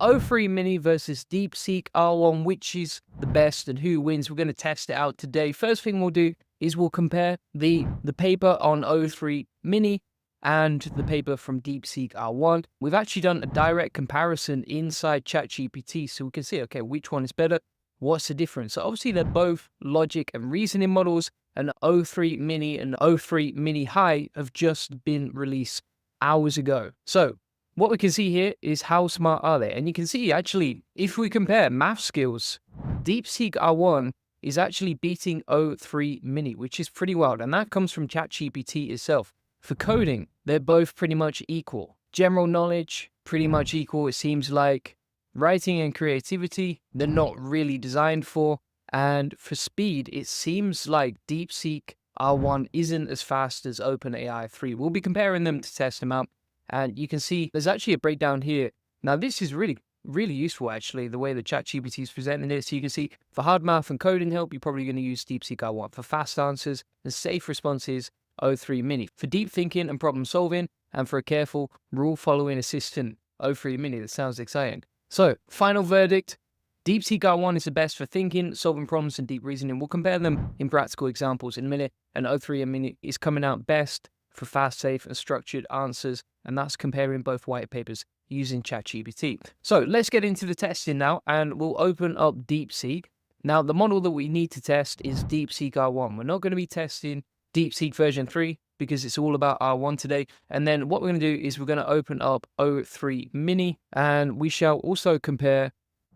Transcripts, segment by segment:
o3-mini versus DeepSeek-R1, which is the best and who wins? We're going to test it out today. First thing we'll do is we'll compare the paper on o3-mini and the paper from DeepSeek-R1. We've actually done a direct comparison inside ChatGPT, so we can see, okay, which one is better? What's the difference? So obviously they're both logic and reasoning models, and o3-mini and o3-mini High have just been released hours ago. So what we can see here is how smart are they? And you can see actually, if we compare math skills, DeepSeek-R1 is actually beating o3-mini, which is pretty wild. And that comes from ChatGPT itself. For coding, they're both pretty much equal. General knowledge, pretty much equal, it seems like. Writing and creativity, they're not really designed for. And for speed, it seems like DeepSeek-R1 isn't as fast as OpenAI 3. We'll be comparing them to test them out. And you can see there's actually a breakdown here. Now, this is really useful, actually, the way the ChatGPT is presenting it. So you can see for hard math and coding help, you're probably going to use DeepSeek-R1. For fast answers and safe responses, o3-mini. For deep thinking and problem solving, and for a careful rule-following assistant, o3-mini. That sounds exciting. So, final verdict. DeepSeek-R1 is the best for thinking, solving problems, and deep reasoning. We'll compare them in practical examples in a minute. And o3-mini is coming out best for fast, safe, and structured answers, and that's comparing both white papers using ChatGPT. So let's get into the testing now, and we'll open up DeepSeek. Now, the model that we need to test is DeepSeek-R1. We're not going to be testing DeepSeek version 3 because it's all about R1 today. And then what we're going to do is we're going to open up o3-mini, and we shall also compare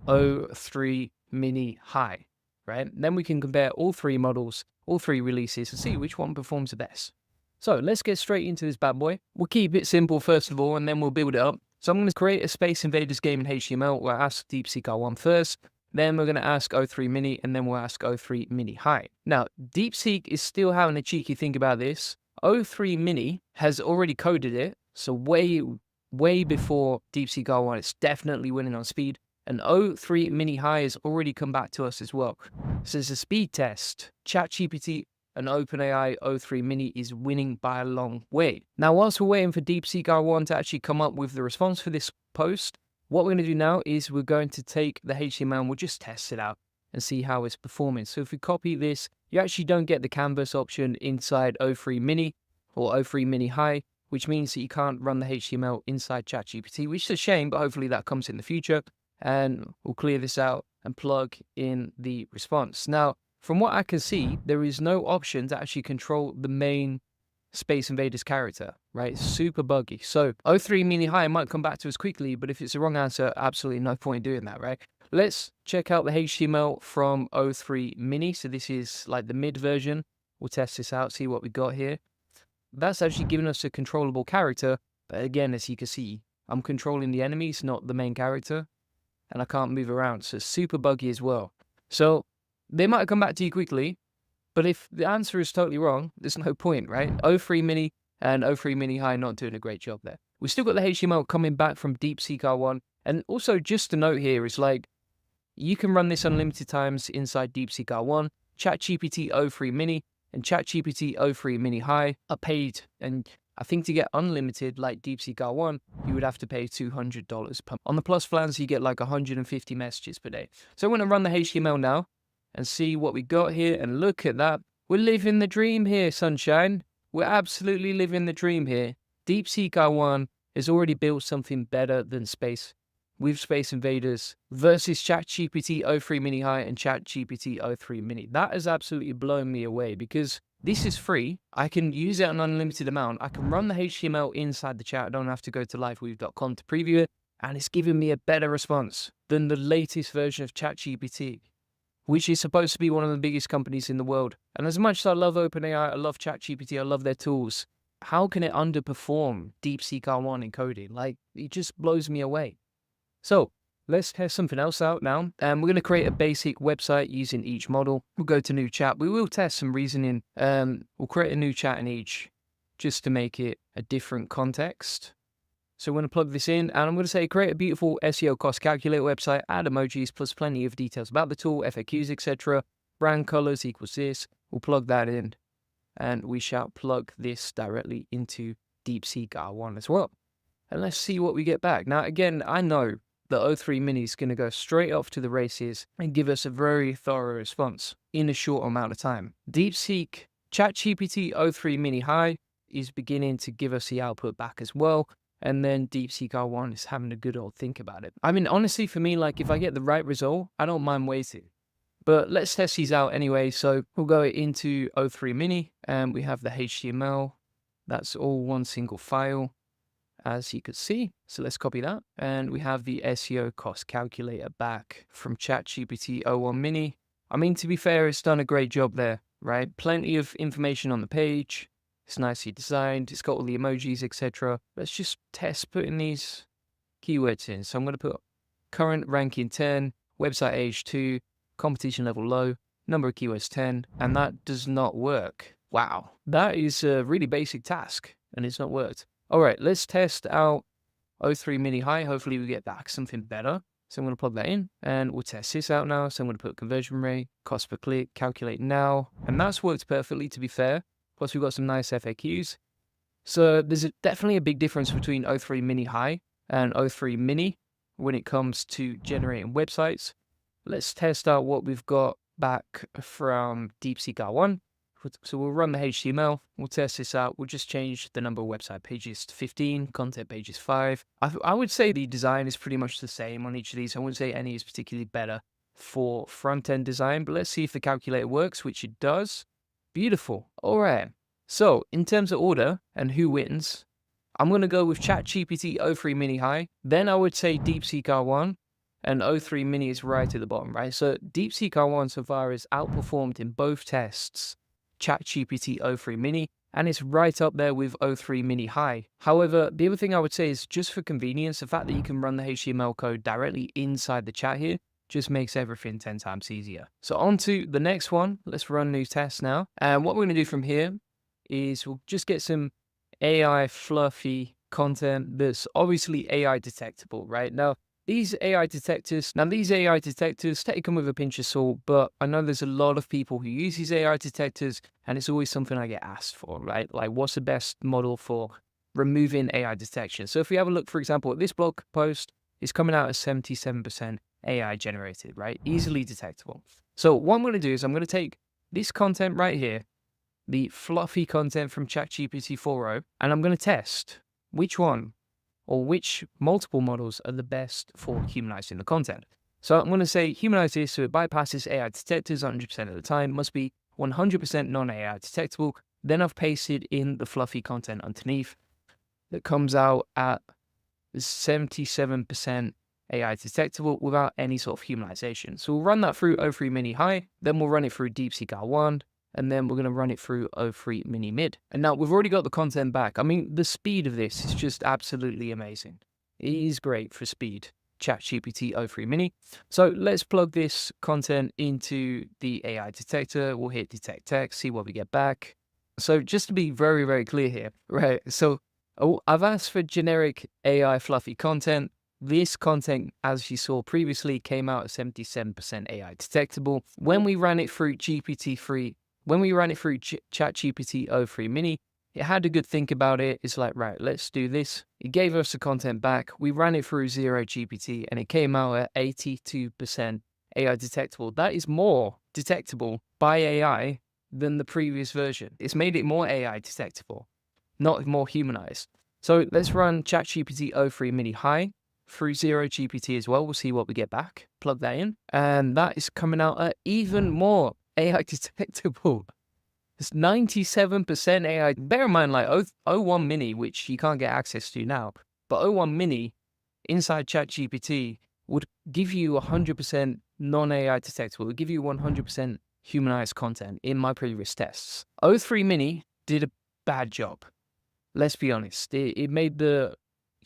o3-mini High, right? Then we can compare all three models, all three releases, and see which one performs the best. So let's get straight into this bad boy. We'll keep it simple first of all, and then we'll build it up. So I'm going to create a Space Invaders game in HTML. We'll ask DeepSeek-R1 first, then we're going to ask o3-mini, and then we'll ask o3-mini High. Now, DeepSeek is still having a cheeky think about this. o3-mini has already coded it, so way before DeepSeek-R1, it's definitely winning on speed. And o3-mini High has already come back to us as well. So it's a speed test. ChatGPT and OpenAI o3-mini is winning by a long way. Now, whilst we're waiting for DeepSeek-R1 to actually come up with the response for this post, what we're going to do now is we're going to take the HTML and we'll just test it out and see how it's performing. So if we copy this, you actually don't get the canvas option inside o3-mini or o3-mini High, which means that you can't run the HTML inside ChatGPT, which is a shame, but hopefully that comes in the future. And we'll clear this out and plug in the response. Now, from what I can see, there is no option to actually control the main Space Invaders character, right? It's super buggy. So o3-mini High might come back to us quickly, but if it's the wrong answer, absolutely no point in doing that, right? Let's check out the HTML from o3-mini. So this is like the mid version. We'll test this out, see what we got here. That's actually giving us a controllable character. But again, as you can see, I'm controlling the enemies, not the main character. And I can't move around, so it's super buggy as well. So they might come back to you quickly, but if the answer is totally wrong, there's no point, right? o3-mini and o3-mini High not doing a great job there. We've still got the HTML coming back from DeepSeek-R1. And also, just a note here is like, you can run this unlimited times inside DeepSeek-R1, ChatGPT o3-mini, and ChatGPT o3-mini High are paid. And I think to get unlimited like DeepSeek-R1, you would have to pay $200 per month. On the Plus plans, you get like 150 messages per day. So I'm going to run the HTML now and see what we got here. And look at that. We're living the dream here, sunshine. We're absolutely living the dream here. DeepSeek-R1 has already built something better than Space Invaders versus ChatGPT o3-mini High and ChatGPT o3-mini. That has absolutely blown me away because this is free. I can use it an unlimited amount. I can run the HTML inside the chat. I don't have to go to liveweave.com to preview it. And it's giving me a better response than the latest version of ChatGPT, which is supposed to be one of the biggest companies in the world. And as much as I love OpenAI, I love ChatGPT, I love their tools, how can it underperform DeepSeek-R1 in coding? Like, it just blows me away. So let's test something else out now. And we're going to create a basic website using each model. We'll go to new chat. We will test some reasoning. We'll create a new chat in each just to make it a different context. So I'm going to plug this in, and I'm going to say create a beautiful SEO cost calculator website, add emojis, plus plenty of details about the tool, FAQs, etc. Brand colors equals this. We'll plug that in, and we shall plug this directly into DeepSeek-R1 as well. And let's see what we get back. Now, again, I know the o3-mini is going to go straight off to the races and give us a very thorough response in a short amount of time. DeepSeek ChatGPT o3-mini High is beginning to give us the output back as well. And then DeepSeek-R1 is having a good old think about it. I mean, honestly, for me, like if I get the right result, I don't mind waiting. But let's test these out anyway. So we'll go into o3-mini and we have the HTML. That's all one single file, as you could see. So let's copy that. And we have the SEO cost calculator back from ChatGPT o1-mini. I mean, to be fair, it's done a great job there, right? Plenty of information on the page. It's nicely designed. It's got all the emojis, etc. Let's just test putting these keywords in. So I'm going to put current ranking 10, website age 2, competition level low, number of keywords 10, and that does not work. Wow, that is a really basic task, and it's not worked. All right, let's test out o3-mini High. Hopefully we get back something better. So I'm going to plug that in, and we'll test this out now. So I'm going to put conversion rate, cost per click, calculate now, and that's worked perfectly, to be fair. Plus we've got some nice FAQs. So there's definitely a big difference between o3-mini High and o3-mini when it comes to generating websites. Let's test out what we've got back from DeepSeek-R1. So we'll run the HTML, we'll test this out, we'll just change the number of website pages to 15, content pages 5. I would say the design is pretty much the same on each of these. I wouldn't say any is particularly better for front-end design, but let's see if the calculator works, which it does. Beautiful. All right. So in terms of order and who wins, I'm going to go with ChatGPT o3-mini High. Then I would say DeepSeek-R1, and o3-mini is right at the bottom, right? So DeepSeek-R1 so far is outperformed in both tests ChatGPT o3-mini, and it's right up there with o3-mini High. However, the other thing I would say is just for convenience, the fact that you can run the HTML code directly inside the chat here just makes everything 10 times easier. So on to the next one. Let's run new tests now. And what we're going to do from here is we'll just get some AI fluffy content that's obviously AI detectable, right? Now, these AI detectors, take them with a pinch of salt, but I know there's a lot of people who use these AI detectors, and it's always something I get asked for, right? Like, what's the best model for removing AI detection? So if we have a look, for example, at this blog post, it's coming out as 77% AI generated, right? Easily detectable. So what I'm going to do is I'm going to take this content right here, the fluffy content from ChatGPT 4.0, and I'm going to test which one or which multiple models are the best for humanizing the content. So I'm going to say humanize this so it bypasses AI detectors 100% of the time, must be 100% non-AI detectable. Then I've pasted in the fluffy content underneath that comes out at 77% AI detectable without any sort of humanization. So we'll run that through o3-mini High, then we'll run it through DeepSeek-R1, and then we're going to run it through o3-mini Mid. And now we've already got the content back. I mean, the speed of this is just absolutely amazing. It is great for speed, ChatGPT o3-mini. So let's plug this content into the AI detector. We'll hit detect text, see what we get back. So just to be very, very clear here, right? So I've asked for generic AI fluffy content. This content, as you saw previously, came out at 77% AI detectable. When we ran it through GPT-3, when we ran it through ChatGPT o3-mini, it had a good think about it. It's like, right, let's do this. It gave us the content back. We ran it through 0GPT and it came out at 82% AI detectable. That is more detectable by AI than the previous version. It's made it more AI detectable, not more humanized. So let's run ChatGPT o3-mini High through 0GPT as well. We'll see what we get back. Plug that in. And that is coming out at even more AI detectable. It's 97% AI. Bear in mind, like o1-mini, which you can't get access to now, but o1-mini inside ChatGPT would give you 100% non-AI detectable. It would give you 100% humanized content in my previous tests. o3-mini did a bad job. Let's be honest. It made the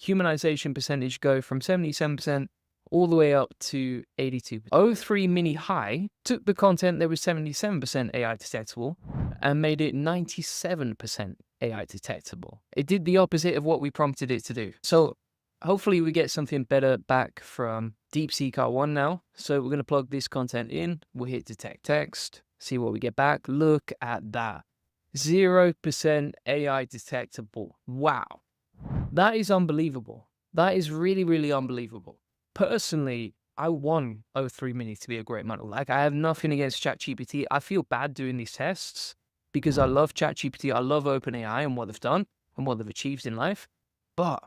humanization percentage go from 77% all the way up to 82%. o3-mini High took the content that was 77% AI detectable and made it 97% AI detectable. It did the opposite of what we prompted it to do. So hopefully we get something better back from DeepSeek-R1 now. So we're going to plug this content in. We'll hit detect text, see what we get back. Look at that. 0% AI detectable. Wow. That is unbelievable. That is really, really unbelievable. personally, I want o3-mini to be a great model. Like, I have nothing against ChatGPT. I feel bad doing these tests because I love ChatGPT. I love OpenAI and what they've done and what they've achieved in life. But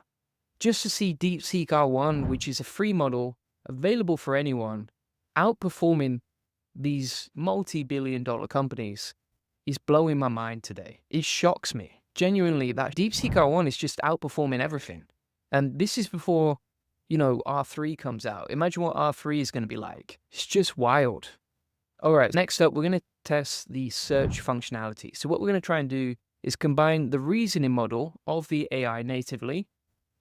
just to see DeepSeek-R1, which is a free model available for anyone, outperforming these multi-billion-dollar companies is blowing my mind today. It shocks me. Genuinely, that DeepSeek-R1 is just outperforming everything. And this is before, R3 comes out. Imagine what R3 is going to be like. It's just wild. All right, next up, we're going to test the search functionality. So what we're going to try and do is combine the reasoning model of the AI natively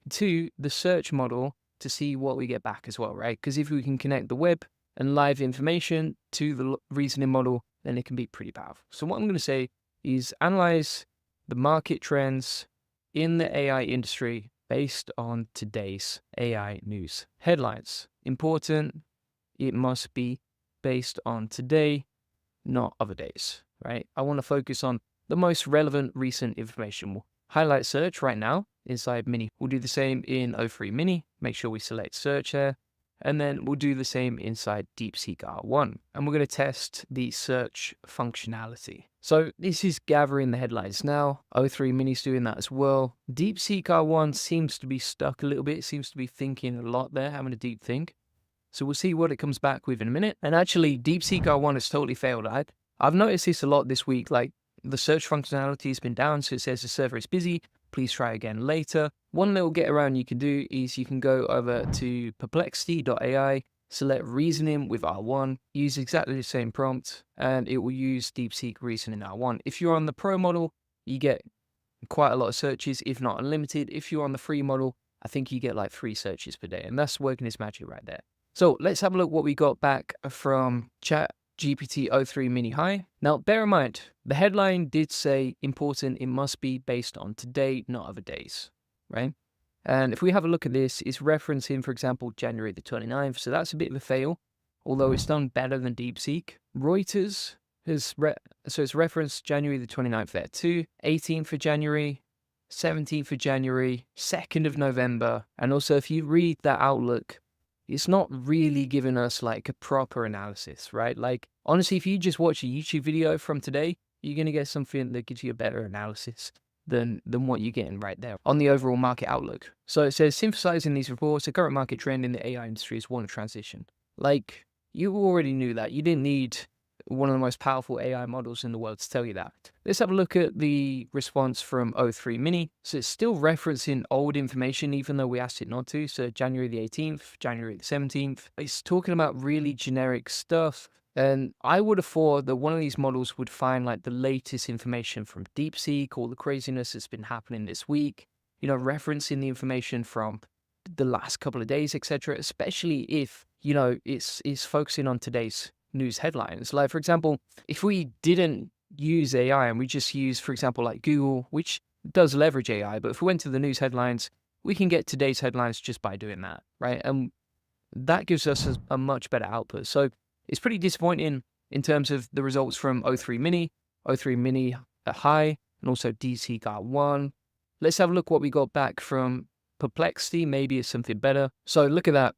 to the search model to see what we get back as well, right? Because if we can connect the web and live information to the reasoning model, then it can be pretty powerful. So what I'm going to say is analyze the market trends in the AI industry based on today's AI news. Headlines: important, it must be based on today, not other days, right? I want to focus on the most relevant recent information. We'll highlight search right now inside Mini. We'll do the same in o3-mini. Make sure we select search here. And then we'll do the same inside DeepSeek-R1. And we're going to test the search functionality. So this is gathering the headlines now. o3-mini's doing that as well. DeepSeek-R1 seems to be stuck a little bit. It seems to be thinking a lot there, having a deep think. So we'll see what it comes back with in a minute. And actually, DeepSeek-R1 has totally failed. I've noticed this a lot this week. Like, the search functionality has been down, so it says the server is busy. Please try again later. One little get around you can do is you can go over to perplexity.ai, select reasoning with R1, use exactly the same prompt, and it will use DeepSeek reasoning R1. If you're on the pro model, you get quite a lot of searches, if not unlimited. If you're on the free model, I think you get like 3 searches per day, and that's working its magic right there. So let's have a look what we got back from ChatGPT o3-mini High. Now, bear in mind, the headline did say important, it must be based on today, not other days, right? And if we have a look at this, it's referencing, for example, January the 29th. So that's a bit of a fail, although it's done better than DeepSeek. Reuters has, it's referenced January the 29th there too, 18th of January, 17th of January, 2nd of November. And also, if you read that Outlook, it's not really giving us like a proper analysis, right? Like, honestly, if you just watch a YouTube video from today, you're going to get something that gives you a better analysis than what you're getting right there on the overall market outlook. So it says, synthesizing these reports, the current market trend in the AI industry is one of transition. Like, you already knew that. You didn't need one of the most powerful AI models in the world to tell you that. Let's have a look at the response from o3-mini. So it's still referencing old information, even though we asked it not to. So January the 18th, January the 17th. It's talking about really generic stuff. And I would have thought that one of these models would find like the latest information from DeepSeek, all the craziness that's been happening this week, referencing the information from the last couple of days, etc. Especially if, it's focusing on today's news headlines. Like, for example, if we didn't use AI and we just use, for example, like Google, which does leverage AI, but if we went to the news headlines, we can get today's headlines just by doing that, right? And that gives us a much better output. So it's pretty disappointing in terms of the results from o3-mini, o3-mini High, and also DeepSeek-R1. Let's have a look what we got back from Perplexity. Maybe it's something better. So look at that.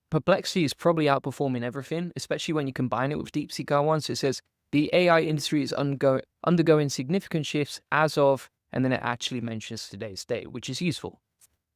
Perplexity is probably outperforming everything, especially when you combine it with DeepSeek-R1. So it says, the AI industry is undergoing significant shifts as of, and then it actually mentions today's date, which is useful.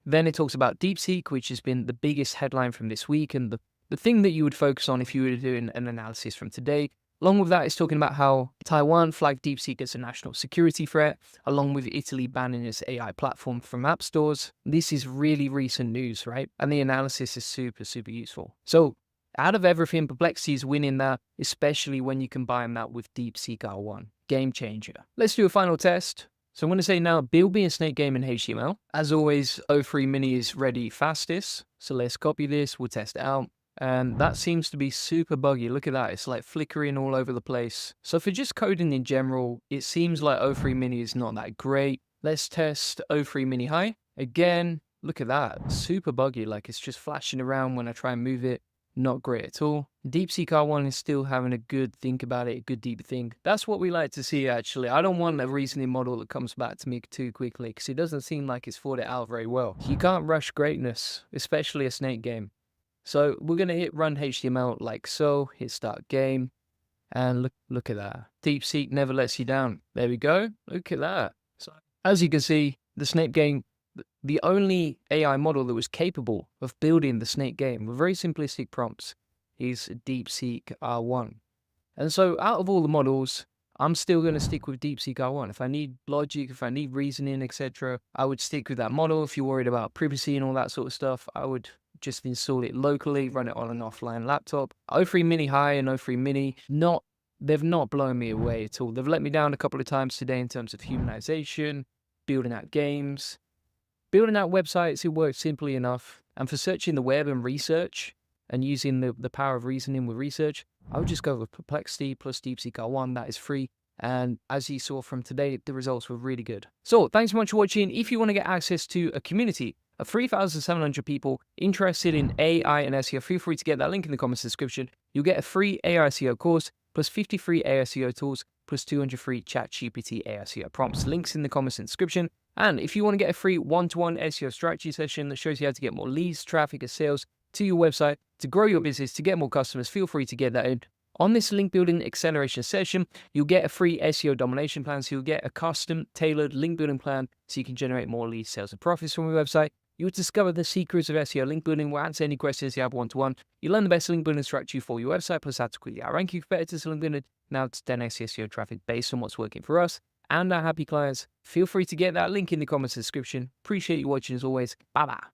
Then it talks about DeepSeek, which has been the biggest headline from this week, and the thing that you would focus on if you were doing an analysis from today. Along with that, it's talking about how Taiwan flagged DeepSeek as a national security threat, along with Italy banning its AI platform from app stores. This is really recent news, right? And the analysis is super, super useful. So out of everything, Perplexity is winning that, especially when you combine that with DeepSeek-R1. Game changer. Let's do a final test. So I'm going to say now, build me a snake game in HTML. As always, o3-mini is ready fastest. So let's copy this, we'll test it out. And that seems to be super buggy. Look at that. It's like flickering all over the place. So for just coding in general, it seems like o3-mini is not that great. Let's test o3-mini High. Again, look at that. Super buggy. Like, it's just flashing around when I try and move it. Not great at all. DeepSeek-R1 is still having a good think about it, a good deep think. That's what we like to see, actually. I don't want a reasoning model that comes back to me too quickly, because it doesn't seem like it's thought it out very well. You can't rush greatness, especially a snake game. So we're going to hit run HTML like so, hit start game, and look at that. DeepSeek never lets you down. There we go. Look at that. So as you can see, the Snape game, the only AI model that was capable of building the Snape game with very simplistic prompts is DeepSeek-R1. And so out of all the models, I'm still going to stick with DeepSeek-R1. If I need logic, if I need reasoning, etc., I would stick with that model. If you're worried about privacy and all that sort of stuff, I would just install it locally, run it on an offline laptop. o3-mini High and o3-mini, they've not blown me away at all. They've let me down a couple of times today in terms of humanization, building out games, building out websites. It works simply enough. And for searching the web and research, and using the power of reasoning with research, I would just go with Perplexity plus DeepSeek-R1. That is free. And as you saw from today, the results were really good. So thanks so much for watching. If you want to get access to a community of 3,700 people interested in AI and SEO, feel free to get that link in the comments description. You'll get a free AI SEO course, plus 50 free AI SEO tools, plus 200 free ChatGPT AI SEO prompts. Links in the comments description. And if you want to get a free one-to-one SEO strategy session that shows you how to get more leads, traffic, and sales to your website, to grow your business, to get more customers, feel free to get that in. On this link building acceleration session, you'll get a free SEO domination plan. So you'll get a custom tailored link building plan so you can generate more leads, sales, and profits from your website. You'll discover the secrets of SEO link building. We'll answer any questions you have one-to-one. You'll learn the best link building strategy for your website, plus how to quickly outrank your competitors link building. Now it's 10x SEO traffic based on what's working for us and our happy clients. Feel free to get that link in the comments description. Appreciate you watching as always. Bye-bye.